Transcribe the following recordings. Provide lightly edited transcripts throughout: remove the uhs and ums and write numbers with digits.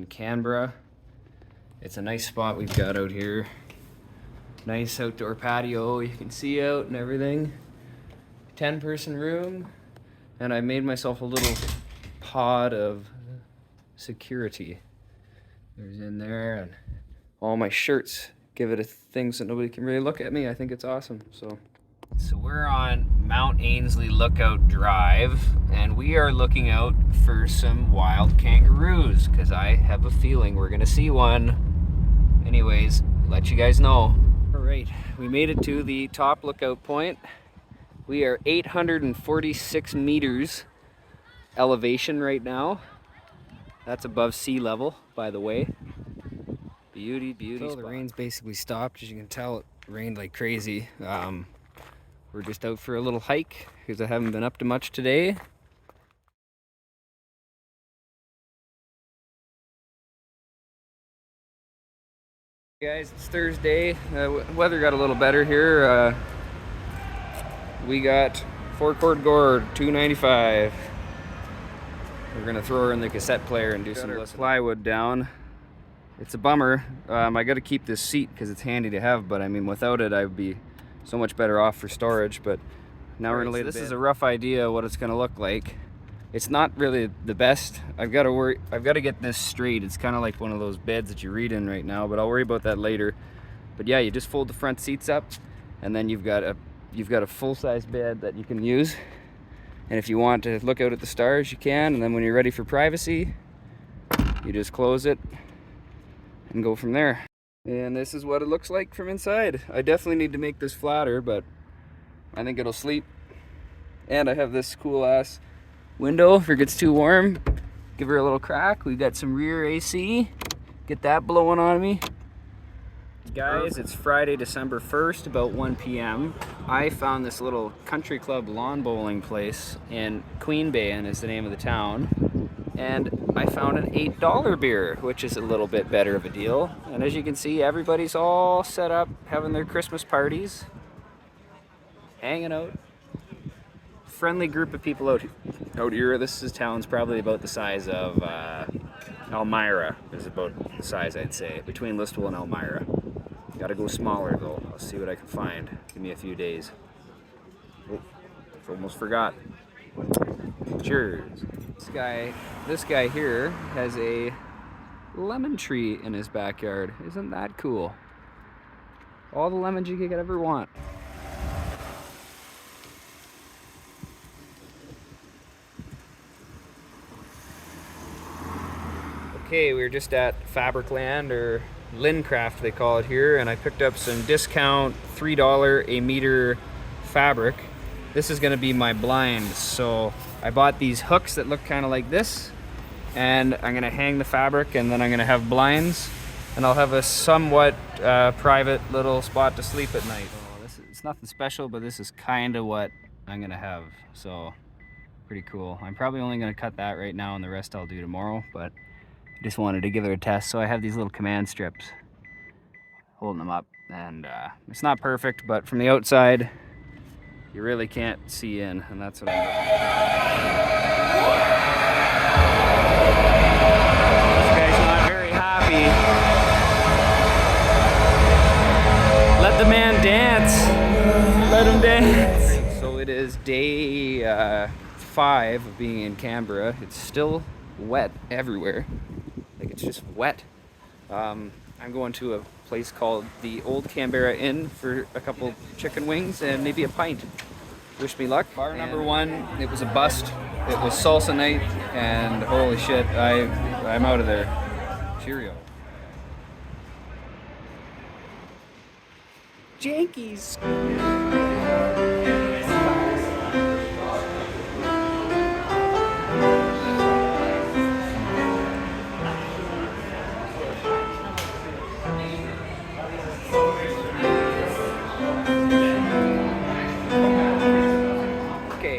in Canberra. It's a nice spot we've got out here. Nice outdoor patio, you can see out and everything. 10-person room, and I made myself a little pod of security. There's in there, and all my shirts give it a thing so nobody can really look at me. I think it's awesome. So we're on Mount Ainslie Lookout Drive, and we are looking out for some wild kangaroos because I have a feeling we're gonna see one. Anyways, let you guys know. All right, we made it to the top lookout point. We are 846 meters elevation right now. That's above sea level, by the way. Beauty so the rain's basically stopped. As you can tell, it rained like crazy. We're just out for a little hike because I haven't been up to much today. Guys, it's Thursday. Weather got a little better here. We got 4-quart gourd, $2.95. We're gonna throw her in the cassette player and do some plywood down. It's a bummer. I got to keep this seat because it's handy to have, but I mean, without it, I would be so much better off for storage. But now we're gonna lay this. This is a rough idea of what it's gonna look like. It's not really the best. I've got to get this straight. It's kind of like one of those beds that you read in right now, but I'll worry about that later. But yeah, you just fold the front seats up, and then you've got a full-size bed that you can use. And if you want to look out at the stars, you can. And then when you're ready for privacy, you just close it and go from there. And this is what it looks like from inside. I definitely need to make this flatter, but I think it'll sleep. And I have this cool ass window if it gets too warm. Give her a little crack. We've got some rear AC. Get that blowing on me. Guys, it's Friday, December 1st, about 1 p.m. I found this little country club lawn bowling place in Queen Bay, and is the name of the town. And I found an $8 beer, which is a little bit better of a deal. And as you can see, everybody's all set up, having their Christmas parties, hanging out. Friendly group of people out here. This town's probably about the size of Elmira. Is about the size, I'd say, between Listowel and Elmira. Gotta go smaller though. I'll see what I can find. Give me a few days. Oh, almost forgot. Cheers. This guy here has a lemon tree in his backyard. Isn't that cool? All the lemons you could ever want. Okay, we were just at Fabricland, or Lincraft they call it here, and I picked up some discount $3 a meter fabric. This is gonna be my blind, so I bought these hooks that look kind of like this, and I'm gonna hang the fabric, and then I'm gonna have blinds, and I'll have a somewhat private little spot to sleep at night. So it's nothing special, but this is kind of what I'm gonna have, so pretty cool. I'm probably only gonna cut that right now, and the rest I'll do tomorrow, but I just wanted to give it a test. So I have these little command strips holding them up, and it's not perfect, but from the outside you really can't see in, and that's what I'm doing. This guy's not very happy. Let the man dance. Let him dance. So it is day 5 of being in Canberra. It's still wet everywhere. Like, it's just wet. I'm going to a place called the Old Canberra Inn for a couple chicken wings and maybe a pint. Wish me luck. Bar number 1, it was a bust. It was salsa night, and holy shit, I'm out of there. Cheerio. Jankies.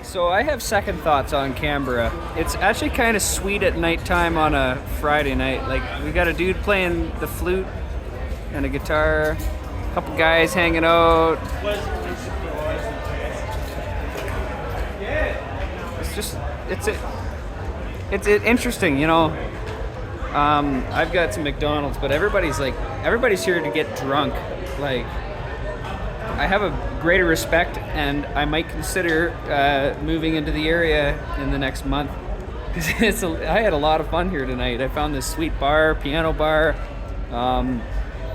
So I have second thoughts on Canberra. It's actually kind of sweet at nighttime on a Friday night. Like, we got a dude playing the flute and a guitar, a couple guys hanging out. It's interesting, you know. I've got some McDonald's, but everybody's here to get drunk. Like, I have a greater respect, and I might consider moving into the area in the next month. Because I had a lot of fun here tonight. I found this sweet bar, piano bar,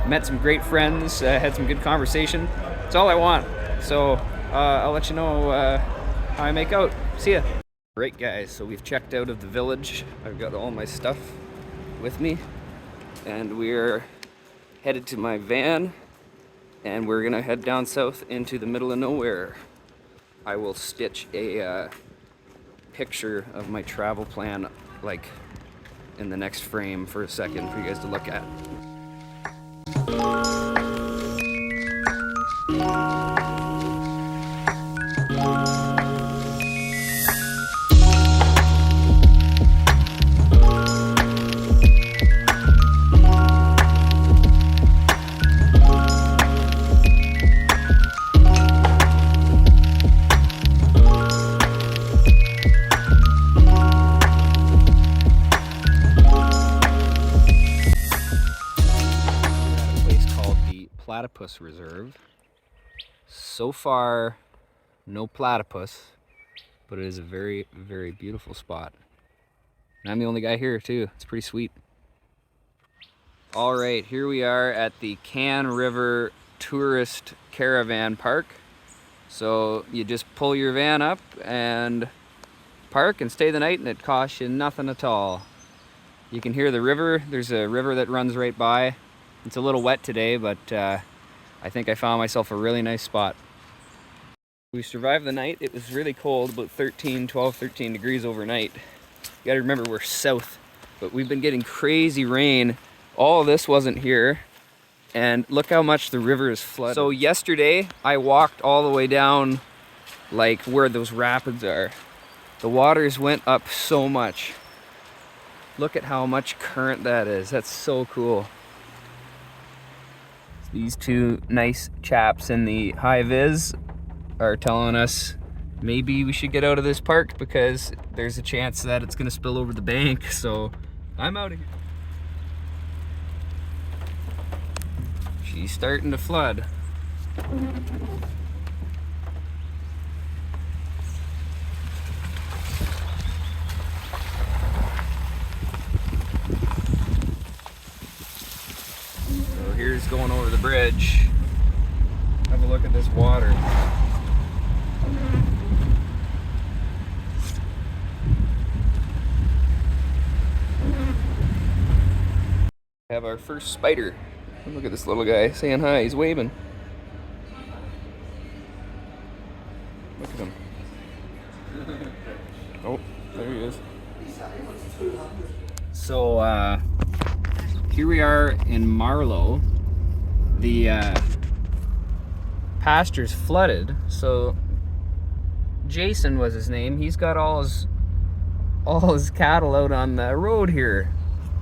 met some great friends, had some good conversation. It's all I want. So I'll let you know how I make out. See ya. Right, guys, so we've checked out of the village. I've got all my stuff with me, and we're headed to my van, and we're gonna head down south into the middle of nowhere. I will stitch a picture of my travel plan, like, in the next frame for a second for you guys to look at. Platypus Reserve. So far, no platypus, but it is a very, very beautiful spot. And I'm the only guy here too. It's pretty sweet. All right, here we are at the Can River Tourist Caravan Park. So you just pull your van up and park and stay the night, and it costs you nothing at all. You can hear the river. There's a river that runs right by. It's a little wet today, but I think I found myself a really nice spot. We survived the night. It was really cold, about 12, 13 degrees overnight. You gotta remember, we're south, but we've been getting crazy rain. All of this wasn't here, and look how much the river is flooded. So yesterday, I walked all the way down, like where those rapids are. The waters went up so much. Look at how much current that is. That's so cool. These two nice chaps in the high vis are telling us maybe we should get out of this park because there's a chance that it's gonna spill over the bank. So I'm out of here. She's starting to flood. So here's going over the bridge. Have a look at this water. Have our first spider. Look at this little guy saying hi. He's waving. Look at him. Oh, there he is. So here we are in Marlow. The pasture's flooded, so Jason was his name. He's got all his cattle out on the road here,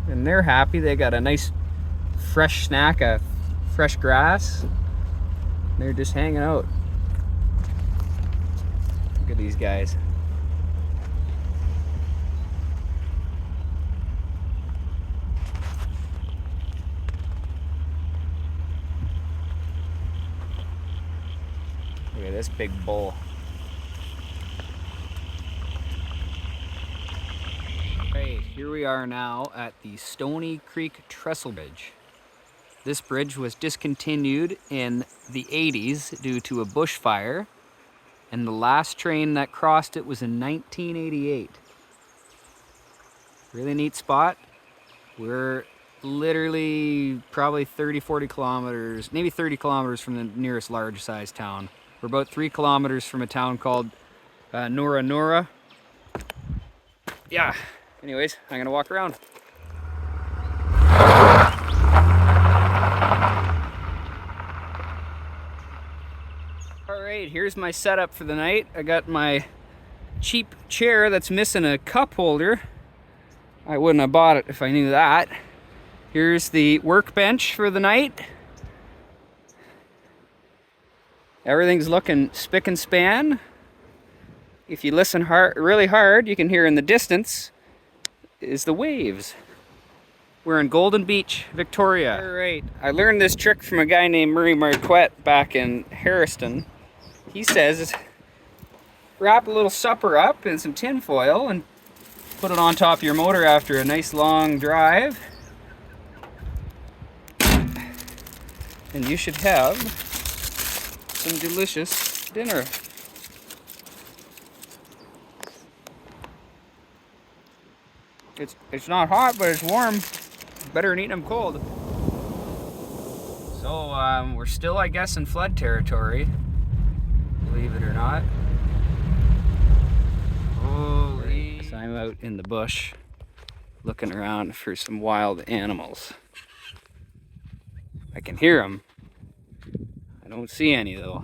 and they're happy. They got a nice fresh snack of fresh grass. They're just hanging out. Look at these guys. Look at this big bull. Right, here we are now at the Stony Creek Trestle Bridge. This bridge was discontinued in the 80s due to a bushfire, and the last train that crossed it was in 1988. Really neat spot. We're literally probably 30-40 kilometers, maybe 30 kilometers from the nearest large sized town. We're about 3 kilometers from a town called Nora Nora. Yeah, anyways, I'm gonna walk around. All right, here's my setup for the night. I got my cheap chair that's missing a cup holder. I wouldn't have bought it if I knew that. Here's the workbench for the night. Everything's looking spick and span. If you listen really hard, you can hear in the distance is the waves. We're in Golden Beach, Victoria. All right, I learned this trick from a guy named Murray Marquette back in Harriston. He says, wrap a little supper up in some tin foil and put it on top of your motor after a nice long drive. And you should have some delicious dinner. It's not hot, but it's warm. Better than eating them cold. So we're still, I guess, in flood territory, believe it or not. Holy! So I'm out in the bush looking around for some wild animals. I can hear them. I don't see any though.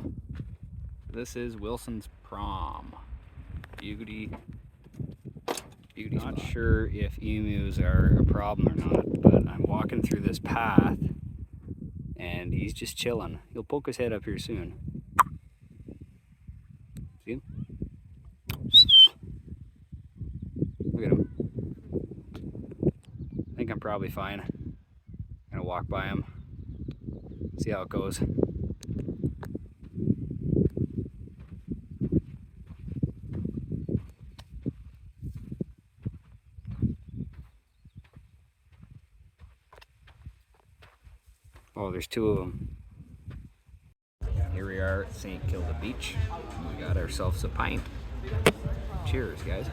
This is Wilson's Prom. Beauty. Not sure if emus are a problem or not, but I'm walking through this path and he's just chilling. He'll poke his head up here soon. See him? Look at him. I think I'm probably fine. I'm gonna walk by him, see how it goes. Oh, there's two of them. Here we are at St. Kilda Beach. We got ourselves a pint. Cheers, guys.